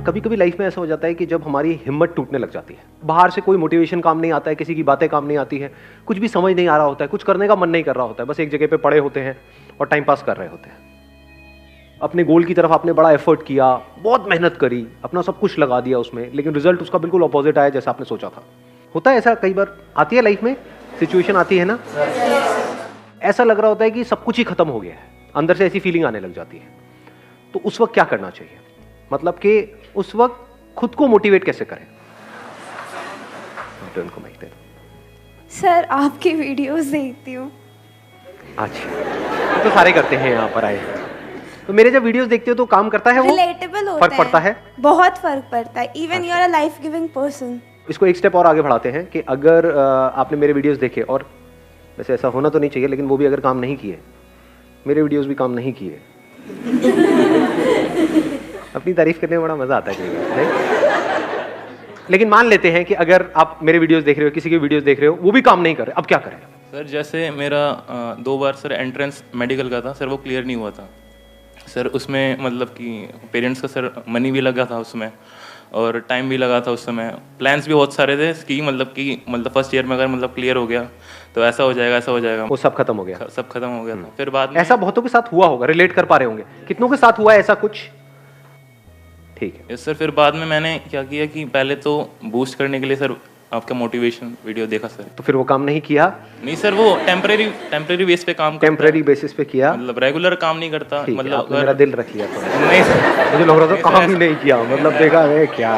कभी कभी लाइफ में ऐसा हो जाता है कि जब हमारी हिम्मत टूटने लग जाती है, बाहर से कोई मोटिवेशन काम नहीं आता है, किसी की बातें काम नहीं आती है, कुछ भी समझ नहीं आ रहा होता है, कुछ करने का मन नहीं कर रहा होता है, बस एक जगह पे पड़े होते हैं और टाइम पास कर रहे होते हैं। अपने गोल की तरफ आपने बड़ा एफर्ट किया, बहुत मेहनत करी, अपना सब कुछ लगा दिया उसमें, लेकिन रिजल्ट उसका बिल्कुल अपोजिट आया जैसा आपने सोचा था। होता है ऐसा, कई बार आती है लाइफ में सिचुएशन आती है ना, ऐसा लग रहा होता है कि सब कुछ ही खत्म हो गया है, अंदर से ऐसी फीलिंग आने लग जाती है। तो उस वक्त क्या करना चाहिए, मतलब कि उस वक्त खुद को मोटिवेट कैसे करें? उनको मैं कहता हूं सर आपकी वीडियोस देखती हूँ। अच्छा, तो सारे करते हैं यहाँ पर आए। तो मेरे जब वीडियोस देखते हो तो काम करता है, वो रिलेटेबल होता है, फर्क पड़ता है, बहुत फर्क पड़ता है। Even you are a life giving person. इसको एक स्टेप और आगे बढ़ाते हैं कि अगर आपने मेरे वीडियोस देखे, और वैसे ऐसा होना तो नहीं चाहिए, लेकिन वो भी अगर काम नहीं किए, मेरे वीडियोस भी काम नहीं किए अपनी तारीफ करने में बड़ा मजा आता है नहीं? लेकिन मान लेते हैं कि अगर आप मेरे वीडियोस देख रहे हो, किसी के वीडियोस देख रहे हो, वो भी काम नहीं कर रहे, अब क्या करें? सर जैसे मेरा 2 बार सर एंट्रेंस मेडिकल का था सर, वो क्लियर नहीं हुआ था सर। उसमें मतलब कि पेरेंट्स का सर मनी भी लगा था उसमें, और टाइम भी लगा था उस समय। प्लान्स भी बहुत सारे थे कि मतलब फर्स्ट ईयर में अगर मतलब क्लियर हो गया तो ऐसा हो जाएगा, ऐसा हो जाएगा, वो सब खत्म हो गया। सब खत्म हो गया था। फिर बाद में ऐसा बहुतों के साथ हुआ होगा, रिलेट कर पा रहे होंगे, कितनों के साथ हुआ है ऐसा कुछ? ठीक है यस सर। फिर बाद में मैंने क्या किया कि पहले तो बूस्ट करने के लिए सर आपका मोटिवेशन वीडियो देखा सर। तो फिर वो काम नहीं किया? नहीं सर, वो टेम्परेरी बेस पे काम करता है। टेम्परेरी बेसिस पे किया, मतलब रेगुलर काम नहीं करता। ठीक है, मतलब आपने मेरा दिल रख लिया तो। नहीं सर, मुझे लग रहा था काम ही नहीं किया, मतलब देखा है क्या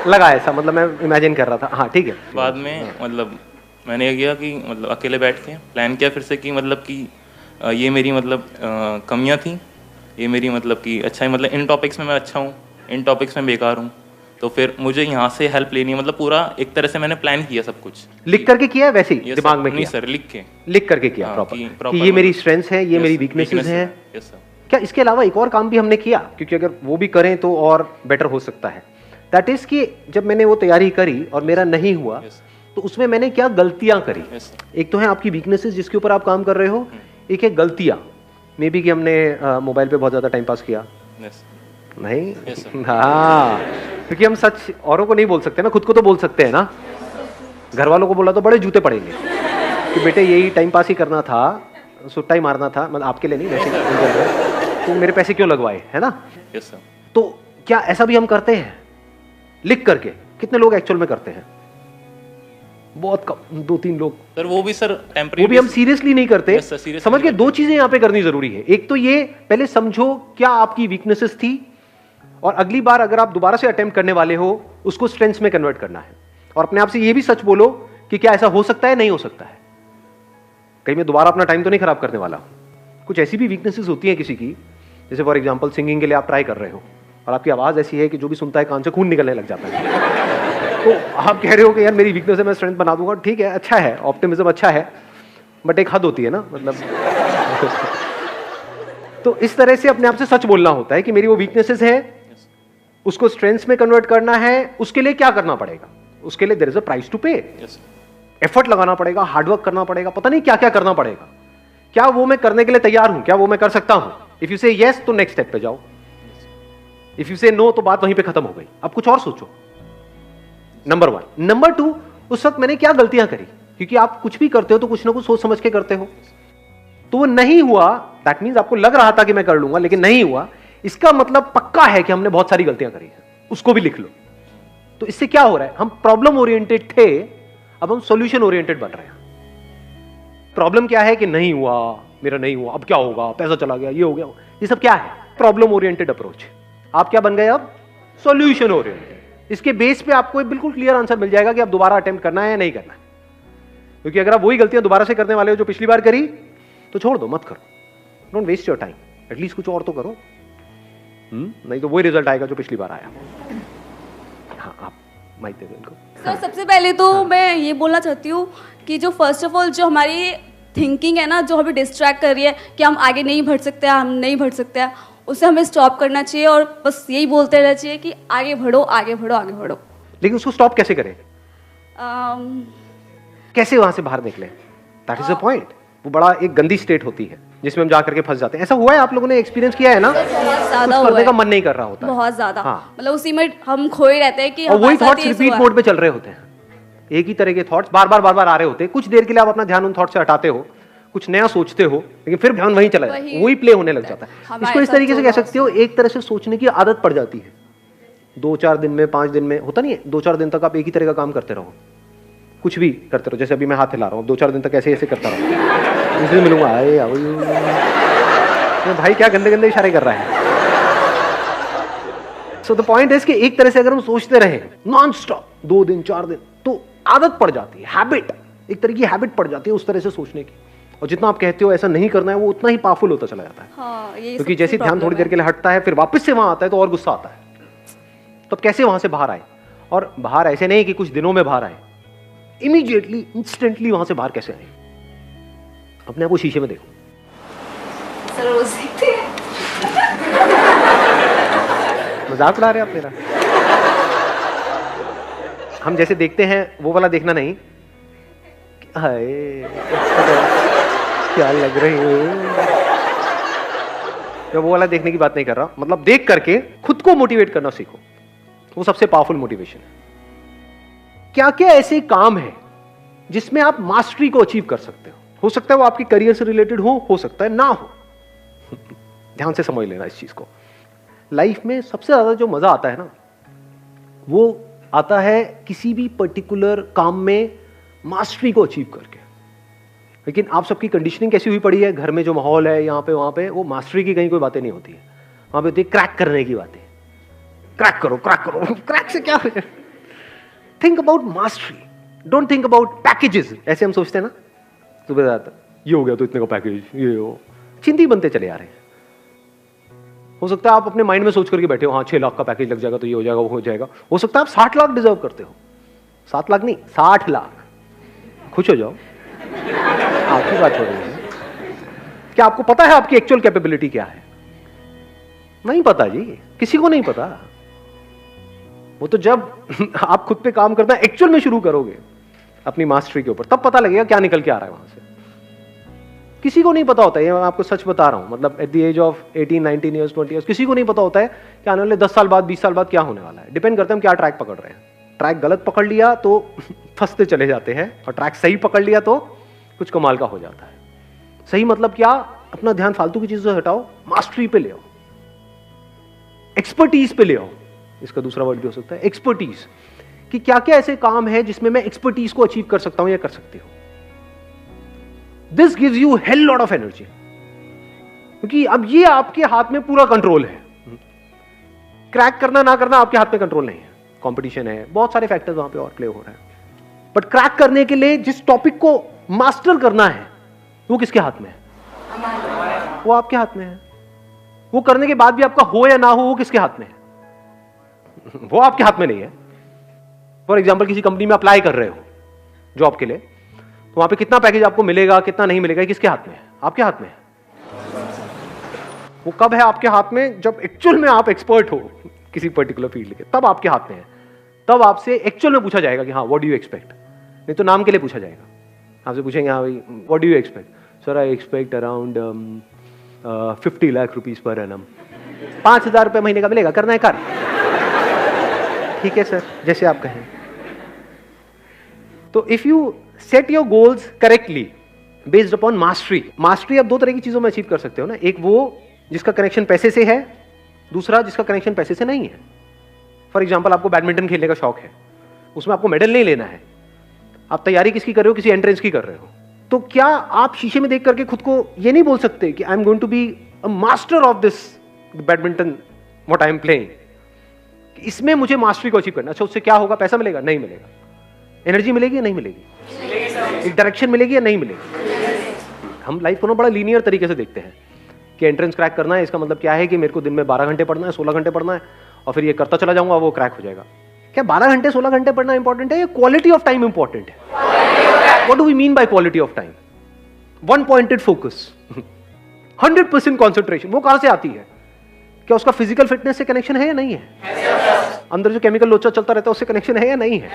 लगा ऐसा, मतलब मैं इमेजिन कर रहा था। हाँ ठीक है। बाद में मतलब मैंने ये किया कि मतलब अकेले बैठ के प्लान किया फिर से कि मतलब कि ये मेरी मतलब कमियां थी, ये मेरी मतलब कि अच्छा है, मतलब इन टॉपिक्स में मैं अच्छा हूँ, इन टॉपिक्स में बेकार हूँ, तो फिर मुझे यहाँ से हेल्प लेनी है। मतलब पूरा एक तरह से मैंने प्लान किया सब कुछ। लिख करके किया है वैसे ही दिमाग में? नहीं किया सर, लिख करके किया प्रॉपर कि ये मेरी स्ट्रेंथ्स है, ये मेरी वीकनेसेस है। Yes sir. क्या इसके अलावा एक और काम भी हमने किया? क्योंकि अगर वो भी करें तो और बेटर हो सकता है। दैट इज कि जब मैंने वो तैयारी करी और मेरा नहीं हुआ, तो उसमें मैंने क्या गलतियां करी? एक तो है आपकी वीकनेसेस जिसके ऊपर आप काम कर रहे हो, एक है गलतियां। मे बी कि हमने मोबाइल पे बहुत ज्यादा टाइम पास किया। नहीं हाँ, क्योंकि हम सच औरों को नहीं बोल सकते ना, खुद को तो बोल सकते हैं ना। घर वालों को बोला तो बड़े जूते पड़ेंगे कि बेटे यही टाइम पास ही करना था, सुट्टा ही मारना था, मतलब आपके लिए नहीं वैसे, तो मेरे पैसे क्यों लगवाए, है ना? Yes sir. तो क्या ऐसा भी हम करते हैं लिख करके? कितने लोग एक्चुअल में करते हैं? बहुत कम, 2-3 लोग सर। वो भी सर टेम्परेरी, वो भी हम सीरियसली नहीं करते। Yes, sir, समझ के 2 चीजें यहाँ पे करनी जरूरी है। एक तो ये पहले समझो क्या आपकी वीकनेसेस थी, और अगली बार अगर आप दोबारा से अटेम्प्ट करने वाले हो उसको स्ट्रेंथ्स में कन्वर्ट करना है। और अपने आप से ये भी सच बोलो कि क्या ऐसा हो सकता है, नहीं हो सकता है, कहीं मैं दोबारा अपना टाइम तो नहीं खराब करने वाला। कुछ ऐसी भी वीकनेसेस होती हैं किसी की, जैसे फॉर एग्जाम्पल सिंगिंग के लिए आप ट्राई कर रहे हो और आपकी आवाज ऐसी है कि जो भी सुनता है कान से खून निकलने लग जाता है। तो आप कह रहे हो कि यार मेरी वीकनेस है, मैं स्ट्रेंथ बना दूंगा। ठीक है, अच्छा है, ऑप्टिमिज्म अच्छा है, बट एक हद होती है ना, मतलब तो इस तरह से अपने आप से सच बोलना होता है कि मेरी वो वीकनेसेस है, उसको स्ट्रेंथ्स में कन्वर्ट करना है। उसके लिए क्या करना पड़ेगा? उसके लिए there is a price to pay. Effort लगाना पड़ेगा, हार्डवर्क करना पड़ेगा, पता नहीं क्या क्या करना पड़ेगा। क्या वो मैं करने के लिए तैयार हूं? क्या वो मैं कर सकता हूं? इफ यू से यस तो नेक्स्ट स्टेप पे जाओ, इफ यू से नो तो बात वहीं पे खत्म हो गई। अब कुछ और सोचो। नंबर 1। नंबर 2, उस वक्त मैंने क्या गलतियां करी? क्योंकि आप कुछ भी करते हो तो कुछ ना कुछ सोच समझ के करते हो। तो वो नहीं हुआ, दैट मीन्स आपको लग रहा था कि मैं कर लूंगा लेकिन नहीं हुआ, इसका मतलब पक्का है कि हमने बहुत सारी गलतियां करी है। उसको भी लिख लो। तो इससे क्या हो रहा है? हम प्रॉब्लम ओरिएंटेड थे, अब हम सॉल्यूशन ओरिएंटेड बन रहे हैं। प्रॉब्लम क्या है कि नहीं हुआ, मेरा नहीं हुआ, अब क्या होगा, पैसा चला गया, ये हो गया, ये सब क्या है? Problem oriented approach. आप क्या बन गए अब? Solution oriented. इसके बेस पे आपको एक बिल्कुल क्लियर आंसर मिल जाएगा कि आप दोबारा अटेम्प्ट करना है या नहीं करना है। क्योंकि अगर आप वही गलतियां दोबारा से करने वाले हो जो पिछली बार करी, तो छोड़ दो, मत करो। Don't waste your time, at least कुछ और तो करो। नहीं तो वही रिजल्ट आएगा जो पिछली बार आया। हाँ, आप माइक दे दो इनको। सर सबसे पहले तो मैं ये बोलना चाहती हूँ कि जो फर्स्ट ऑफ ऑल जो हमारी थिंकिंग है ना, जो हमें डिस्ट्रैक्ट कर रही है कि हम आगे नहीं बढ़ सकते, हम नहीं बढ़ सकते हैं, उसे हमें स्टॉप करना चाहिए और बस यही बोलते रहना चाहिए कि आगे बढ़ो, आगे बढ़ो, आगे बढ़ो। लेकिन उसको स्टॉप कैसे करें? कैसे वहां से बाहर निकले? That is the point. वो बड़ा एक गंदी स्टेट होती है जिसमें हम जा करके फंस जाते हैं। ऐसा हुआ है, आप लोगों ने एक्सपीरियंस किया है ना? बहुत कुछ ज्यादा हुआ करने है, का मन नहीं कर रहा होता है। बहुत ज्यादा। हाँ। मतलब उसी में हम खोए रहते हैं कि और वही हमारे साथ थॉट्स ये रिपीट हुआ। मोड पे चल रहे होते हैं, एक ही तरह के थॉट्स बार बार आ रहे होते हैं। कुछ देर के लिए आप अपना ध्यान उन थॉट से हटाते हो, कुछ नया सोचते हो, लेकिन फिर ध्यान वहीं चला जाता है, वही प्ले होने लग जाता है। हमारे इसको इस साथ तरीके से जो कह हुआ सकते हो, एक तरह से सोचने की आदत पड़ जाती है। 2-4 दिन में, 5 दिन में, होता नहीं है, 2-4 दिन तक आप एक ही तरह का काम करते रहो, कुछ भी करते रहो। जैसे अभी मैं हाथ हिला रहा हूँ, 2-4 दिन तक ऐसे ऐसे करता रहो, इसलिए मिलूंगा, आए आओ भाई क्या गंदे गंदे इशारे कर रहा है। सो द पॉइंट इज कि एक तरह से अगर हम सोचते रहे नॉन स्टॉप 2 दिन 4 दिन, तो आदत पड़ जाती है, हैबिट, एक तरह की हैबिट पड़ जाती है उस तरह से सोचने की। और जितना आप कहते हो ऐसा नहीं करना है, वो उतना ही पावरफुल होता चला जाता है। हाँ, यही क्योंकि सबसे जैसे ध्यान problem थोड़ी है। देर के लिए हटता है, फिर वापस से वहां आता है तो और गुस्सा आता है। तो अब कैसे वहां से बाहर आए? और बाहर ऐसे नहीं कि कुछ दिनों में बाहर आए, इमीडिएटली इंस्टेंटली वहां से बाहर कैसे आए? अपने आप को शीशे में देखो। सर रोज देखते हैं। मजाक उड़ा रहे हैं आप मेरा? हम जैसे देखते हैं वो वाला देखना नहीं, हाय क्या लग रही है, मैं वो वाला देखने की बात नहीं कर रहा। मतलब देख करके खुद को मोटिवेट करना सीखो, वो सबसे पावरफुल मोटिवेशन है। क्या क्या ऐसे काम है जिसमें आप मास्टरी को अचीव कर सकते हो सकता है वो आपके करियर से रिलेटेड हो सकता है ना हो। ध्यान से समझ लेना इस चीज को। लाइफ में सबसे ज्यादा जो मजा आता है ना, वो आता है किसी भी पर्टिकुलर काम में मास्टरी को अचीव करके। लेकिन आप सबकी कंडीशनिंग कैसी हुई पड़ी है, घर में जो माहौल है यहाँ पे वहां पे, वो मास्टरी की कहीं कोई बातें नहीं होती है। वहां पे होती है क्रैक करने की बातें, क्रैक करो क्रैक करो। क्रैक से क्या है? Think about mastery, don't think about packages. ऐसे हम सोचते हैं ना, सुबह ये हो गया तो इतने का पैकेज, ये हो, चिंती बनते चले आ रहे हैं। हो सकता है आप अपने माइंड में सोच करके बैठे हो, हाँ 6 लाख का पैकेज लग जाएगा तो ये हो जाएगा वो हो जाएगा। हो सकता है आप 60 लाख डिजर्व करते हो, 7 लाख नहीं 60 लाख। खुश हो जाओ, आपकी बात हो रही है। क्या आपको पता है आपकी एक्चुअल कैपेबिलिटी क्या है? नहीं पता जी, किसी को नहीं पता। वो तो जब आप खुद पे काम करना एक्चुअल में शुरू करोगे अपनी मास्टरी के ऊपर, तब पता लगेगा क्या निकल के आ रहा है वहां से। किसी को नहीं पता होता है, ये मैं आपको सच बता रहा हूं। मतलब at the age of 18, 19 years, 20 years, किसी को नहीं पता होता है कि आने वाले 10 साल बाद, 20 साल बाद क्या होने वाला है। डिपेंड करता है हम क्या ट्रैक पकड़ रहे हैं। ट्रैक गलत पकड़ लिया तो फंसते चले जाते हैं, और ट्रैक सही पकड़ लिया तो कुछ कमाल का हो जाता है। सही मतलब क्या? अपना ध्यान फालतू की चीजों से हटाओ, मास्टरी पे ले आओ, एक्सपर्टीज पे ले आओ। इसका दूसरा वर्ड भी हो सकता है एक्सपर्टीज, कि क्या क्या ऐसे काम है जिसमें मैं एक्सपर्टीज को अचीव कर सकता हूं या कर सकती हूं। This gives you hell lot of energy, क्योंकि अब ये आपके हाथ में पूरा कंट्रोल है। क्रैक करना ना करना आपके हाथ में कंट्रोल नहीं है, कंपटीशन है, बहुत सारे फैक्टर्स वहां पे और प्ले हो रहे हैं। बट क्रैक करने के लिए जिस टॉपिक को मास्टर करना है वो किसके हाथ में है? वो आपके हाथ में है। वो करने के बाद भी आपका हो या ना हो, वो किसके हाथ में है? वो आपके हाथ में नहीं है। फॉर एग्जाम्पल किसी कंपनी में अप्लाई कर रहे हो जॉब के लिए, तो वहां पे कितना पैकेज आपको मिलेगा, कितना नहीं मिलेगा, किसके हाथ में है? आपके हाथ में है। वो कब है आपके हाथ में? जब एक्चुअल में आप एक्सपर्ट हो किसी पर्टिकुलर फील्ड के, तब आपके हाथ में है। तब आपसे एक्चुअल में पूछा जाएगा कि हाँ व्हाट डू यू एक्सपेक्ट। नहीं तो नाम के लिए पूछा जाएगा। आपसे पूछेंगे हाँ भाई what do you expect. Sir I expect around 50 lakh rupees per annum. 5,000 रुपये महीने का मिलेगा, करना है कर। ठीक है सर, जैसे आप कहें। तो if you set your goals correctly based upon mastery, mastery आप 2 तरह की चीजों में अचीव कर सकते हो ना। एक वो जिसका कनेक्शन पैसे से है, दूसरा जिसका कनेक्शन पैसे से नहीं है। फॉर एग्जाम्पल आपको बैडमिंटन खेलने का शौक है, उसमें आपको मेडल नहीं लेना है, आप तैयारी किसकी कर रहे हो? किसी एंट्रेंस की कर रहे हो। तो क्या आप शीशे में देख करके खुद को ये नहीं बोल सकते कि I am going to be a master of this badminton what I am playing, इसमें मुझे मास्टरी को अचीव करना। अच्छा उससे क्या होगा? पैसा मिलेगा? नहीं मिलेगा। एनर्जी मिलेगी या नहीं मिलेगी? एक डायरेक्शन मिलेगी या नहीं मिलेगी? हम लाइफ को ना बड़ा लीनियर तरीके से देखते हैं कि एंट्रेंस क्रैक करना है, इसका मतलब क्या है कि मेरे को दिन में 12 घंटे पढ़ना है, 16 घंटे पढ़ना है, और फिर ये करता चला जाऊंगा, वो क्रैक हो जाएगा। क्या 12 घंटे 16 घंटे पढ़ना इंपॉर्टेंट है या क्वालिटी ऑफ टाइम इंपॉर्टेंट है? What do we mean by quality of time? One pointed focus, 100% concentration, वो कहां से आती है? क्या उसका फिजिकल फिटनेस से कनेक्शन है या नहीं है? अंदर जो केमिकल लोचा चलता रहता है उससे कनेक्शन है या नहीं है?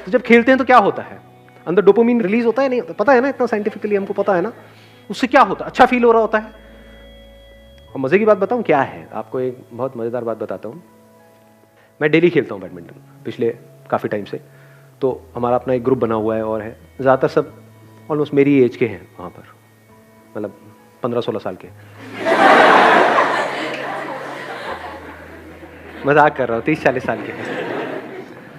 तो जब खेलते हैं तो क्या होता है? अंदर डोपामिन रिलीज होता है नहीं होता? पता है ना, इतना साइंटिफिकली हमको पता है ना उससे क्या होता है? अच्छा फील हो रहा होता है। और मजे की बात बताऊं क्या है आपको, एक बहुत मजेदार बात बताता हूं। मैं डेली खेलता हूं बैडमिंटन पिछले काफी टाइम से। तो हमारा अपना एक ग्रुप बना हुआ है और है, ज्यादातर सब ऑलमोस्ट मेरी एज के हैं वहां पर, मतलब 15-16 साल के। मजाक कर रहा हूँ, 30-40 साल के।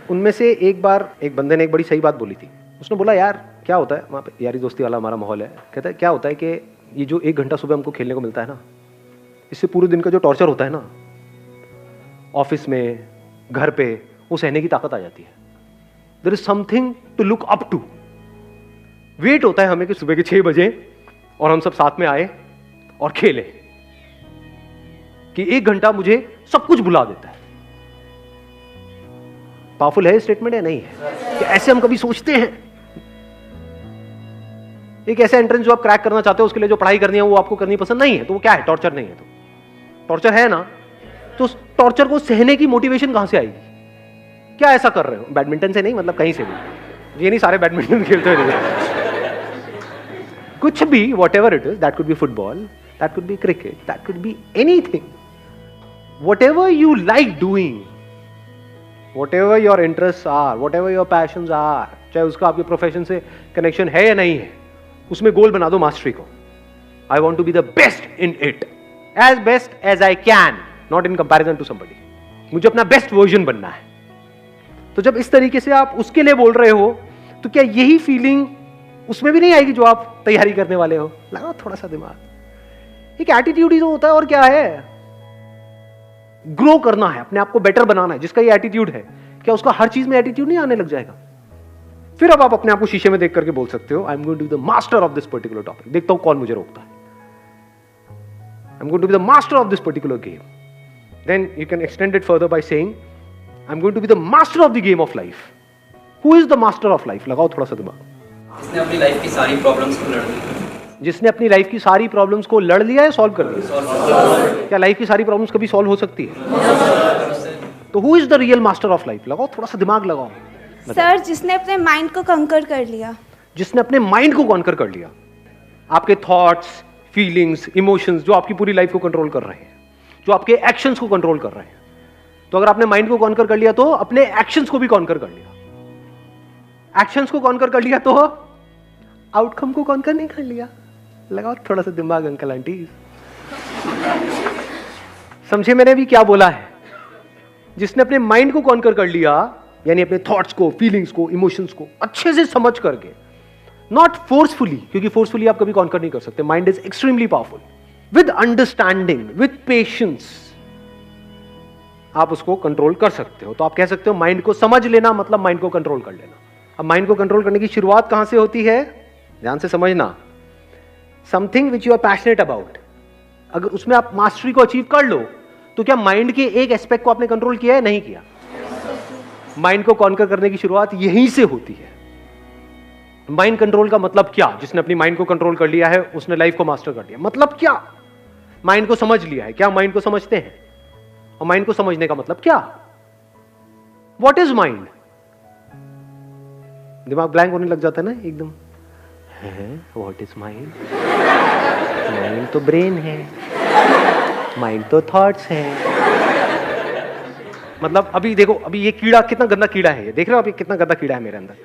उनमें से एक बार एक बंदे ने एक बड़ी सही बात बोली थी। उसने बोला यार क्या होता है वहाँ पे, यारी दोस्ती वाला हमारा माहौल है, कहता है क्या होता है कि ये जो 1 घंटा सुबह हमको खेलने को मिलता है ना, इससे पूरे दिन का जो टॉर्चर होता है ना ऑफिस में, घर पे, वो सहने की ताकत आ जाती है। There is something to look up to. Wait होता है हमें कि सुबह के 6 बजे और हम सब साथ में आए और खेले, कि 1 घंटा मुझे सब कुछ बुला देता है। पावरफुल है स्टेटमेंट या नहीं है? कि ऐसे हम कभी सोचते हैं? एक ऐसा एंट्रेंस जो आप क्रैक करना चाहते हो, उसके लिए जो पढ़ाई करनी है वो आपको करनी पसंद नहीं है, तो वो क्या है? टॉर्चर नहीं है। तो टॉर्चर है ना, तो उस टॉर्चर को सहने की मोटिवेशन कहां से आएगी? क्या ऐसा कर रहे हो? बैडमिंटन से नहीं, मतलब कहीं से भी। ये नहीं सारे बैडमिंटन खेलते हुए कुछ भी, what ever it is, that could be football, that could be cricket, that could be anything, what ever you like doing, whatever your interests are, whatever your passions are, चाहे उसका आपके प्रोफेशन से connection है या नहीं है, उसमें गोल बना दो मास्टरी को। I want to be the best in it, as best as I can, not in comparison to somebody. मुझे अपना बेस्ट वर्जन बनना है। तो जब इस तरीके से आप उसके लिए बोल रहे हो, तो क्या यही फीलिंग उसमें भी नहीं आएगी जो आप तैयारी करने वाले हो? लगाओ थोड़ा सा दिमाग। एक एटीट्यूड ही तो होता है, और क्या है? ग्रो करना है, अपने आप को बेटर बनाना है। जिसका ये एटीट्यूड है, क्या उसका हर चीज में एटीट्यूड नहीं आने लग जाएगा? फिर अब आप अपने आप को शीशे में देख करके बोल सकते हो, I am going to be the master of this particular topic. देखता हूं कौन मुझे रोकता है। I am going to be the master of this particular game. Then you can extend it further by saying, I am going to be the master of the game of life. Who is the master of life? लगाओ थोड़ा सा दिमाग। जिसने अपनी life की सारी problems को लड़ ली। जिसने अपनी लाइफ की सारी प्रॉब्लम्स को लड़ लिया है, सॉल्व कर लिया। क्या लाइफ की सारी प्रॉब्लम्स कभी सॉल्व हो सकती है? तो who is the real master of life? लगाओ थोड़ा सा दिमाग लगाओ। सर, जिसने अपने माइंड को कंकर कर लिया। जिसने अपने माइंड को कॉन्कर कर लिया। आपके थॉट्स, फीलिंग्स, इमोशंस जो आपकी पूरी लाइफ को कंट्रोल कर रहे हैं, जो आपके एक्शंस को कंट्रोल कर रहे हैं। तो अगर आपने माइंड को कॉन्कर कर लिया, तो अपने एक्शंस को भी कॉन्कर कर लिया। एक्शंस को कॉन्कर कर लिया, तो आउटकम को कॉन्कर नहीं कर लिया। लगाओ थोड़ा सा दिमाग अंकल आंटी। समझे मैंने भी क्या बोला है? जिसने अपने माइंड को कॉन्कर कर लिया, यानी अपने थॉट्स को, फीलिंग्स को, इमोशंस को अच्छे से समझ करके, नॉट फोर्सफुली, क्योंकि फोर्सफुली आप कभी कॉन्कर नहीं कर सकते। Mind is extremely powerful. With understanding, with patience आप उसको कंट्रोल कर सकते हो। तो आप कह सकते हो माइंड को समझ लेना मतलब माइंड को कंट्रोल कर लेना। अब माइंड को कंट्रोल करने की शुरुआत कहां से होती है? ध्यान से समझना। Something which you are passionate about, अगर उसमें आप मास्टरी को अचीव कर लो, तो क्या माइंड के एक एस्पेक्ट को आपने कंट्रोल किया है? नहीं किया। माइंड को कॉन्कर करने की शुरुआत यहीं से होती है। माइंड कंट्रोल का मतलब क्या? जिसने अपनी माइंड को कंट्रोल कर लिया है, उसने लाइफ को मास्टर कर लिया। मतलब क्या? माइंड को समझ लिया है। क्या माइंड को समझते हैं? और माइंड को समझने का मतलब क्या? What is mind? दिमाग ब्लैंक होने लग जाता है ना एकदम। What is mind? माइंड तो ब्रेन है, माइंड तो थॉट्स है। मतलब अभी देखो, अभी ये कीड़ा कितना गंदा कीड़ा है। ये देख रहे हो अभी कितना गंदा कीड़ा है मेरे अंदर।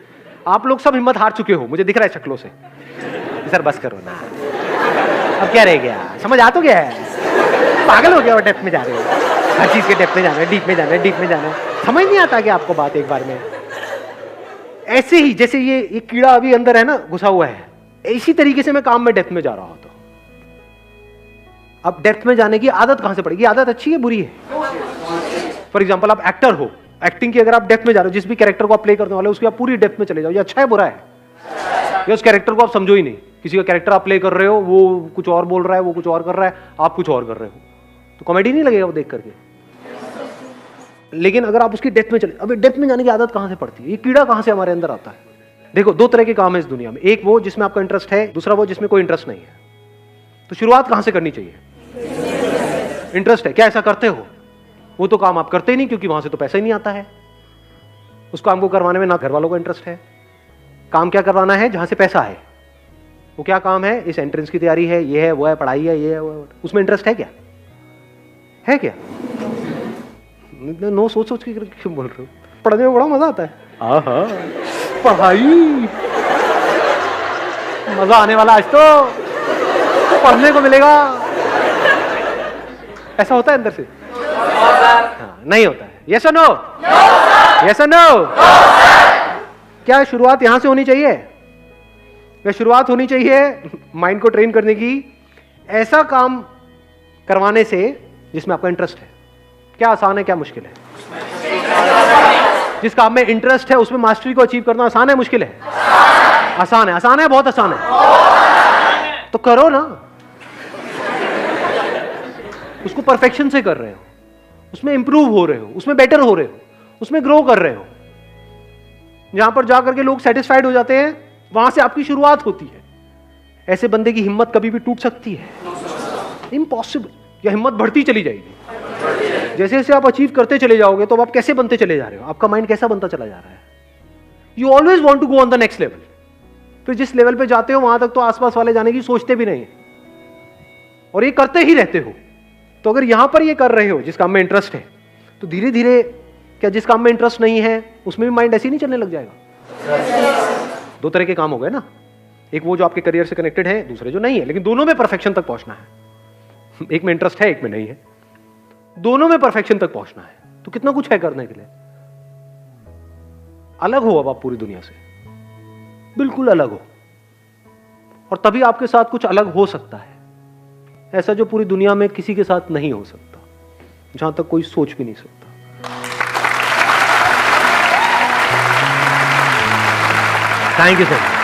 आप लोग सब हिम्मत हार चुके हो, मुझे दिख रहा है शक्लों से। सर बस करो ना, अब क्या रह गया? समझ आ तो गया है? पागल हो गया? और डेप्थ में जा रहे हो, हर चीज के डेप्थ में जाना है, डीप में जाना है, डीप में जाना है। समझ नहीं आता कि आपको बात एक बार में। ऐसे ही जैसे ये कीड़ा अभी अंदर है ना, घुसा हुआ है, इसी तरीके से मैं काम में डेप्थ में जा रहा होता हूं। अब डेप्थ में जाने की आदत कहां से पड़ेगी? आदत अच्छी है बुरी है? फॉर एग्जाम्पल आप एक्टर हो, एक्टिंग की अगर आप डेप्थ में जा रहे हो, जिस भी कैरेक्टर को आप प्ले करने वाले हो उसकी आप पूरी डेप्थ में चले जाओ, ये अच्छा है बुरा है? या उस कैरेक्टर को आप समझो ही नहीं। किसी का कैरेक्टर आप प्ले कर रहे हो, वो कुछ और बोल रहा है, वो कुछ और कर रहा है, आप कुछ और कर रहे हो, तो कॉमेडी नहीं लगेगा वो देख करके? लेकिन अगर आप उसकी डेप्थ में चले, अभी डेप्थ में जाने की आदत कहां से पड़ती है? ये कीड़ा कहां से हमारे अंदर आता है? देखो, 2 तरह के काम है इस दुनिया में। एक वो जिसमें आपका इंटरेस्ट है, दूसरा वो जिसमें कोई इंटरेस्ट नहीं है। तो शुरुआत कहां से करनी चाहिए? इंटरेस्ट है, क्या ऐसा करते हो? वो तो काम आप करते ही नहीं, क्योंकि वहां से तो पैसा ही नहीं आता है। उस काम को करवाने में ना घर वालों को इंटरेस्ट है। काम क्या करवाना है? जहां से पैसा है। वो क्या काम है, इस एंट्रेंस की तैयारी है, ये है, वो है, पढ़ाई है, ये है, वो है। उसमें इंटरेस्ट है क्या? है क्या? नो सोच सोच के क्यों बोल रहे हो? पढ़ने में बड़ा मजा आता है। आहा, पढ़ाई मजा आने वाला, आज तो पढ़ने को मिलेगा। ऐसा होता है अंदर से? हाँ, नहीं होता है। यस और नो? यस और नो? क्या शुरुआत यहां से होनी चाहिए? या शुरुआत होनी चाहिए माइंड को ट्रेन करने की ऐसा काम करवाने से जिसमें आपका इंटरेस्ट है? क्या आसान है, क्या मुश्किल है? जिस काम में इंटरेस्ट है उसमें मास्टरी को अचीव करना आसान है, मुश्किल है? आसान है। आसान है, बहुत आसान है। तो करो ना। उसको परफेक्शन से कर रहे हो, उसमें इंप्रूव हो रहे हो, उसमें बेटर हो रहे हो, उसमें ग्रो कर रहे हो। जहां पर जाकर के लोग सेटिस्फाइड हो जाते हैं, वहां से आपकी शुरुआत होती है। ऐसे बंदे की हिम्मत कभी भी टूट सकती है? इम्पॉसिबल। या हिम्मत बढ़ती चली जाएगी। जैसे जैसे आप अचीव करते चले जाओगे तो आप कैसे बनते चले जा रहे हो? आपका माइंड कैसा बनता चला जा रहा है? You always want to go on the next level. फिर जिस लेवल पे जाते हो वहां तक तो आसपास वाले जाने की सोचते भी नहीं, और ये करते ही रहते हो। तो अगर यहां पर ये कर रहे हो जिस काम में इंटरेस्ट है, तो धीरे धीरे क्या जिस काम में इंटरेस्ट नहीं है उसमें भी माइंड ऐसे ही नहीं चलने लग जाएगा? दो तरह के काम हो गए ना, एक वो जो आपके करियर से कनेक्टेड है, दूसरे जो नहीं है, लेकिन दोनों में परफेक्शन तक पहुंचना है। एक में इंटरेस्ट है, एक में नहीं है, दोनों में परफेक्शन तक पहुंचना है। तो कितना कुछ है करने के लिए। अलग हो अब आप पूरी दुनिया से, बिल्कुल अलग हो, और तभी आपके साथ कुछ अलग हो सकता है, ऐसा जो पूरी दुनिया में किसी के साथ नहीं हो सकता, जहां तक कोई सोच भी नहीं सकता। Thank you sir.